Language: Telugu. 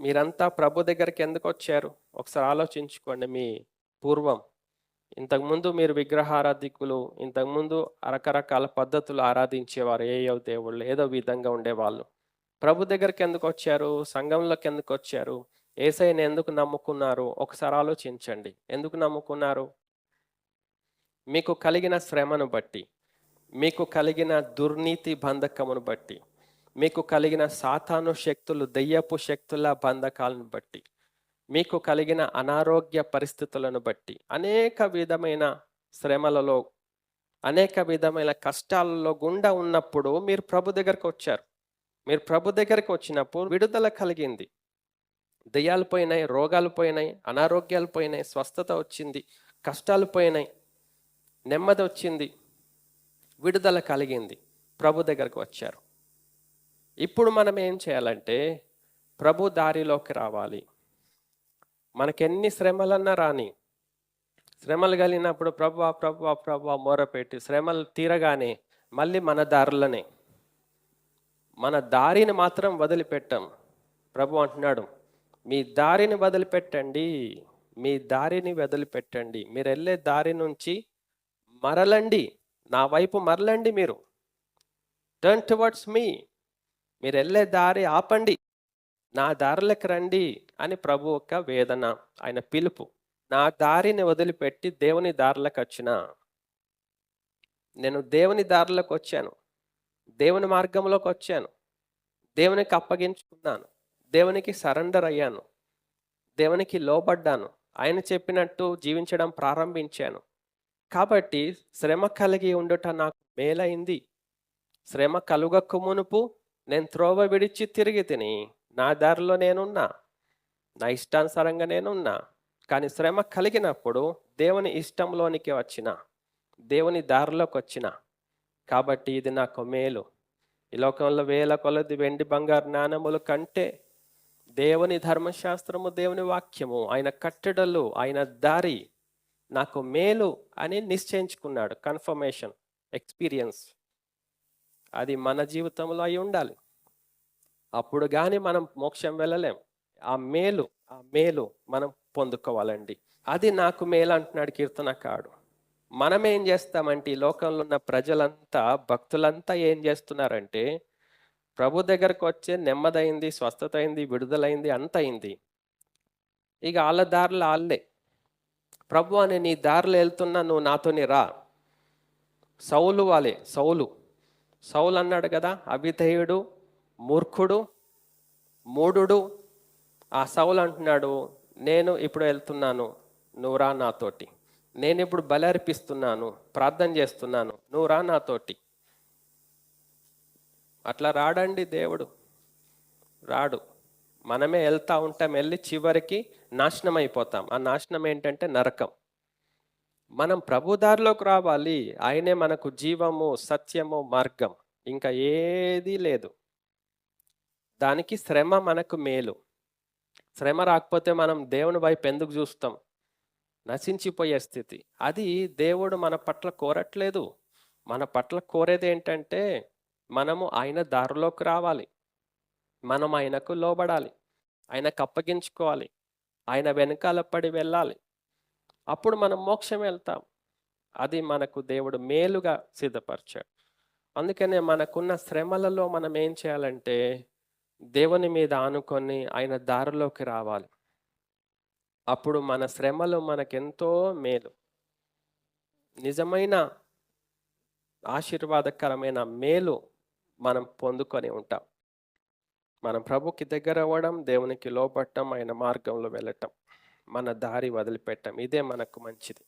మీరంతా ప్రభు దగ్గరికి ఎందుకు వచ్చారు? ఒకసారి ఆలోచించుకోండి. మీ పూర్వం ఇంతకుముందు మీరు విగ్రహారాధికులు, ఇంతకుముందు రకరకాల పద్ధతులు ఆరాధించేవారు. ఏయో దేవుళ్ళు ఏదో విధంగా ఉండేవాళ్ళు. ప్రభు దగ్గరికి ఎందుకు వచ్చారు? సంఘంలోకి ఎందుకు వచ్చారు? యేసయ్యని ఎందుకు నమ్ముకున్నారు? ఒకసారి ఆలోచించండి. ఎందుకు నమ్ముకున్నారు? మీకు కలిగిన శ్రమను బట్టి, మీకు కలిగిన దుర్నీతి బంధకమును బట్టి, మీకు కలిగిన సాతాను శక్తులు, దెయ్యపు శక్తుల బంధకాలను బట్టి, మీకు కలిగిన అనారోగ్య పరిస్థితులను బట్టి, అనేక విధమైన శ్రమలలో, అనేక విధమైన కష్టాలలో గుండా ఉన్నప్పుడు మీరు ప్రభు దగ్గరకు వచ్చారు. మీరు ప్రభు దగ్గరికి వచ్చినప్పుడు విడుదల కలిగింది. దెయ్యాలు పోయినాయి, రోగాలు పోయినాయి, అనారోగ్యాలు పోయినాయి, స్వస్థత వచ్చింది, కష్టాలు పోయినాయి, నెమ్మది వచ్చింది, విడుదల కలిగింది. ప్రభు దగ్గరకు వచ్చారు. ఇప్పుడు మనం ఏం చేయాలంటే ప్రభు దారిలోకి రావాలి. మనకెన్ని శ్రమలన్నా రాని, శ్రమలు కలిగినప్పుడు ప్రభువా ప్రభువా ప్రభువా మొరపెట్టి శ్రమలు తీరగానే మళ్ళీ మన దారులనే, మన దారిని మాత్రం వదిలిపెట్టాం. ప్రభు అంటున్నాడు, మీ దారిని వదిలిపెట్టండి, మీ దారిని వదిలిపెట్టండి, మీరు వెళ్ళే దారి నుంచి మరలండి, నా వైపు మరలండి, మీరు టర్న్ టువర్డ్స్ మీ, మీరు వెళ్ళే దారి ఆపండి, నా దారిలోకి రండి అని ప్రభు యొక్క వేదన, ఆయన పిలుపు. నా దారిని వదిలిపెట్టి దేవుని దారిలోకి వచ్చిన, నేను దేవుని దారిలోకి వచ్చాను, దేవుని మార్గంలోకి వచ్చాను, దేవునికి అప్పగించుకున్నాను, దేవునికి సరెండర్ అయ్యాను, దేవునికి లోబడ్డాను, ఆయన చెప్పినట్టు జీవించడం ప్రారంభించాను. కాబట్టి శ్రమ కలిగి ఉండుట నాకు మేలైంది. శ్రమ కలుగక మునుపు నేను త్రోవ విడిచి తిరిగి తిని నా దారిలో నేనున్నా, నా ఇష్టానుసారంగా నేనున్నా. కానీ శ్రమ కలిగినప్పుడు దేవుని ఇష్టంలోనికి వచ్చిన, దేవుని దారిలోకి వచ్చిన. కాబట్టి ఇది నాకు మేలు. ఈ లోకంలో వేల కొలది వెండి బంగారు నాణముల కంటే దేవుని ధర్మశాస్త్రము, దేవుని వాక్యము, ఆయన కట్టడలు, ఆయన దారి నాకు మేలు అని నిశ్చయించుకున్నాడు. కన్ఫర్మేషన్, ఎక్స్పీరియన్స్ అది మన జీవితంలో అయి ఉండాలి. అప్పుడు కానీ మనం మోక్షం వెళ్ళలేం. ఆ మేలు మనం పొందుకోవాలండి. అది నాకు మేలు అంటున్నాడు కీర్తనకారుడు. మనం ఏం చేస్తామంటే ఈ లోకంలో ఉన్న ప్రజలంతా, భక్తులంతా ఏం చేస్తున్నారంటే ప్రభు దగ్గరకు వచ్చే నెమ్మదైంది, స్వస్థత అయింది, విడుదలైంది, అంత అయింది. ఇక వాళ్ళ దారిలో వాళ్ళే, ప్రభు అని నీ దారిలో వెళ్తున్నా, నువ్వు నాతోని రా. సౌలు వాళ్ళే, సౌలు అన్నాడు కదా, అవిధేయుడు, మూర్ఖుడు, మూఢుడు. ఆ సౌలు అంటున్నాడు, నేను ఇప్పుడు వెళ్తున్నాను, నువ్వు రా నాతోటి. నేను ఇప్పుడు బలి అర్పిస్తున్నాను, ప్రార్థన చేస్తున్నాను, నువ్వు రా నాతోటి. అట్లా రాడండి దేవుడు, రాడు. మనమే వెళ్తా ఉంటాం, వెళ్ళి చివరికి నాశనం అయిపోతాం. ఆ నాశనం ఏంటంటే నరకం. మనం ప్రభు దారిలోకి రావాలి. ఆయనే మనకు జీవము, సత్యము, మార్గం, ఇంకా ఏదీ లేదు. దానికి శ్రమ మనకు మేలు. శ్రమ రాకపోతే మనం దేవుని వైపు ఎందుకు చూస్తాం? నశించిపోయే స్థితి. అది దేవుడు మన పట్ల కోరట్లేదు. మన పట్ల కోరేది ఏంటంటే మనము ఆయన దారిలోకి రావాలి, మనం ఆయనకు లోబడాలి, ఆయనకు అప్పగించుకోవాలి, ఆయన వెనకాల పడి వెళ్ళాలి. అప్పుడు మనం మోక్షం వెళ్తాం. అది మనకు దేవుడు మేలుగా సిద్ధపరిచాడు. అందుకనే మనకున్న శ్రమలలో మనం ఏం చేయాలంటే దేవుని మీద ఆనుకొని ఆయన దారిలోకి రావాలి. అప్పుడు మన శ్రమలు మనకెంతో మేలు, నిజమైన ఆశీర్వాదకరమైన మేలు మనం పొందుకొని ఉంటాం. మనం ప్రభుకి దగ్గర అవ్వడం, దేవునికి లోపడటం, ఆయన మార్గంలో వెళ్ళటం, మన దారి వదిలిపెట్టం, ఇదే మనకు మంచిది.